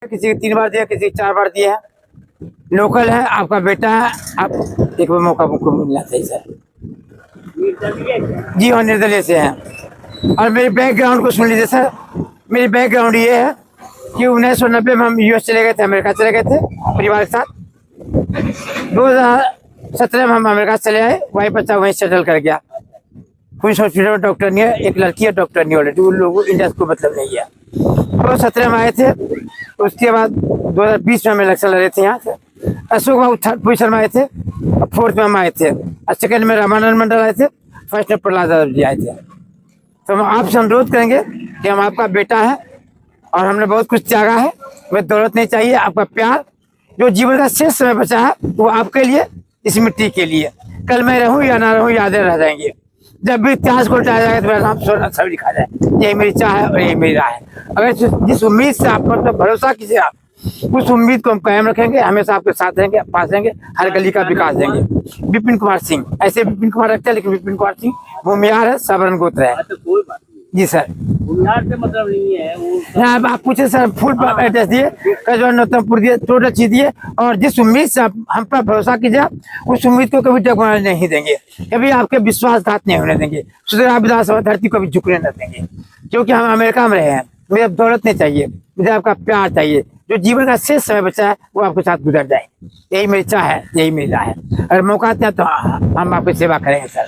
किसी को 3 बार दिया, किसी को 4 बार दिया है। लोकल है, आपका बेटा है, आप एक बार मौका मुझको मिलना चाहिए सर। जी हाँ, निर्दलीय से हैं। और मेरे बैकग्राउंड को सुन लीजिए सर। मेरी बैकग्राउंड ये है कि 1990 में हम यूएस चले गए थे, अमेरिका चले गए थे परिवार के साथ। 2017 में हम अमेरिका चले आए, वहीं बच्चा वहीं सेटल कर गया। कुछ हॉस्पिटल में डॉक्टर नहीं है, एक लड़की है डॉक्टर नहीं ऑलरेडी, उन लोगों को इंडिया को मतलब नहीं है। 2017 में आए थे, उसके बाद 2020 में हम इलेक्शन लड़े थे यहाँ से। अशोक बाबू 3rd पोजिशन में आए थे, 4th में हम आए थे, और 2nd में रामानंद मंडल आए थे, 1st में प्रहलाद यादव जी आए थे। तो हम आपसे अनुरोध करेंगे कि हम आपका बेटा है और हमने बहुत कुछ त्यागा है, वह दौलत नहीं चाहिए, आपका प्यार। जो जीवन का शेष समय बचा है वो आपके लिए, इस मिट्टी के लिए। कल मैं रहूं या ना रहूं, यादें रह जाएंगी। जब भी इतिहास को उल्टाया जाएगा तो मेरा नाम सोना सब लिखा जाए। यही मेरी चाह है और यही मेरी राह है। अगर जिस उम्मीद से आप मतलब भरोसा कीजिए, आप उस उम्मीद को हम कायम रखेंगे, हमेशा आपके साथ रहेंगे, पास रहेंगे, हर गली का विकास देंगे। विपिन कुमार सिंह, ऐसे विपिन कुमार रखते हैं, लेकिन विपिन कुमार सिंह भूमिहार है, साबरन गोत्र है। जी सर, भूमिहार से मतलब नहीं है वो। यहाँ आप पूछे सर, फुल एड्रेस दिए, कजवा नौतमपुर दिए, टोटल चीज दिए। और जिस उम्मीद से आप हम पर भरोसा कीजिए, उस उम्मीद को कभी डगमगाने नहीं देंगे, कभी आपके विश्वासघात नहीं होने देंगे। सुधरा विधानसभा धरती को भी झुकने न देंगे, क्योंकि हम अमेरिका में रहे हैं। मुझे अब दौलत नहीं चाहिए, मुझे आपका प्यार चाहिए। जो जीवन का शेष समय बचा है वो आपके साथ गुजर जाए, यही मेरी चाह है, यही मेरी राह है। अगर मौका आता है तो हम आपकी सेवा करेंगे सर।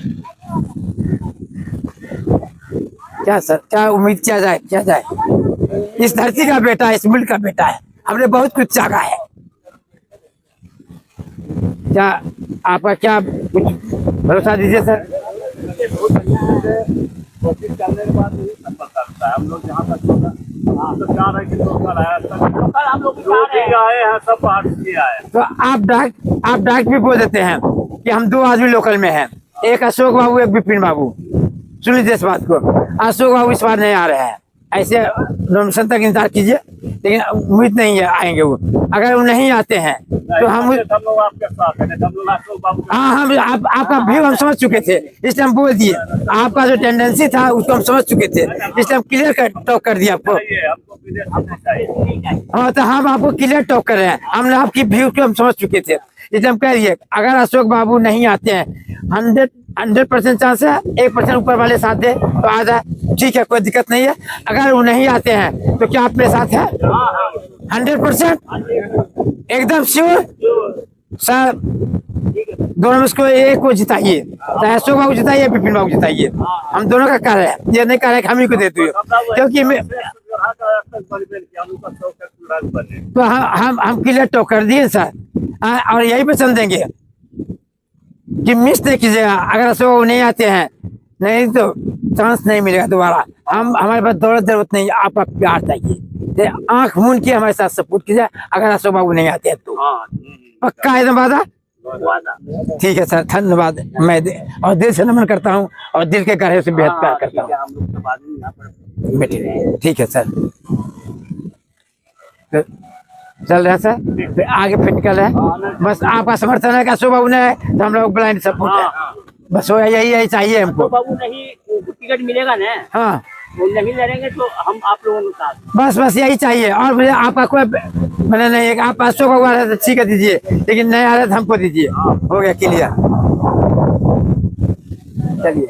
क्या सर, क्या उम्मीद किया जाए, क्या जाए। इस धरती का बेटा है, इस मुल्क का बेटा है, हमने बहुत कुछ त्यागा है। क्या आपका क्या कुछ भरोसा दीजिए सर। कोशिश करने के बाद यही सब पता लगता है। हम लोग जहाँ तक चाह रहे हैं कि लोकल आया, हम लोग आए हैं, सब बाहर से आए। तो आप डायरेक्ट भी बोल देते हैं कि हम 2 आदमी लोकल में हैं, एक अशोक बाबू, एक विपिन बाबू। सुन लीजिए इस बात को, अशोक बाबू इस बार नहीं आ रहे हैं, ऐसे नॉमिनेशन तक इंतजार कीजिए, लेकिन उम्मीद नहीं है आएंगे वो। अगर वो नहीं आते हैं तो हम लोग आपके साथ हैं, हम लोग अशोक बाबू। हाँ, हम आपका व्यू हम समझ चुके थे, इसलिए हम बोल दिए। आपका जो टेंडेंसी था उसको हम समझ चुके थे, इसलिए हम क्लियर टॉक कर दिया आपको। हाँ, तो हम आपको क्लियर टॉक कर रहे हैं, हमने आपकी व्यू को हम समझ चुके थे, इसलिए हम कह रही है अगर अशोक बाबू नहीं आते हैं, 100% चांस है, 1% ऊपर वाले साथ दे तो आ जाए, ठीक है, कोई दिक्कत नहीं है। अगर वो नहीं आते हैं तो क्या आप मेरे साथ है? 100% एकदम श्योर सर। दोनों में इसको एक को जिताइए, चाहे अशोक बाबू जिताइए, विपिन बाबू जिताइए। हम दोनों का कार्य है, ये नहीं कार्य हम ही को देते हुए, क्योंकि तो हम क्लियर टॉक कर दिए सर। और यही पसंद देंगे कि मिस नहीं कीजिएगा। अगर अशोक बाबू नहीं आते हैं, नहीं तो चांस नहीं मिलेगा दोबारा। हमारे पास दौलत जरूरत नहीं, आपका प्यार चाहिए। आंख मूंद के हमारे साथ सपोर्ट कीजिए अगर अशोक बाबू नहीं आते हैं तो। पक्का एकदम वादा? ठीक है सर, धन्यवाद। मैं और दिल से नमन करता हूँ और दिल के गहरे से बेहद प्यार करता हूँ बेटे। ठीक है सर, चल रहे हैं सर, फिर आगे फिर निकल है। बस आपका समर्थन है कि अशोक बाबू ने तो हम लोग ब्लाइंड सपोर्ट है, बस वो यही चाहिए हमको। बाबू नहीं टिकट मिलेगा ना, हाँ वो नहीं लड़ेंगे तो हम आप लोगों के साथ, बस यही चाहिए। और मुझे आपका कोई मैंने नहीं, आप अशोक बाबू आ रहे तो ठीक है दीजिए, लेकिन नहीं आ रहे तो हमको दीजिए। हो गया क्लियर, चलिए।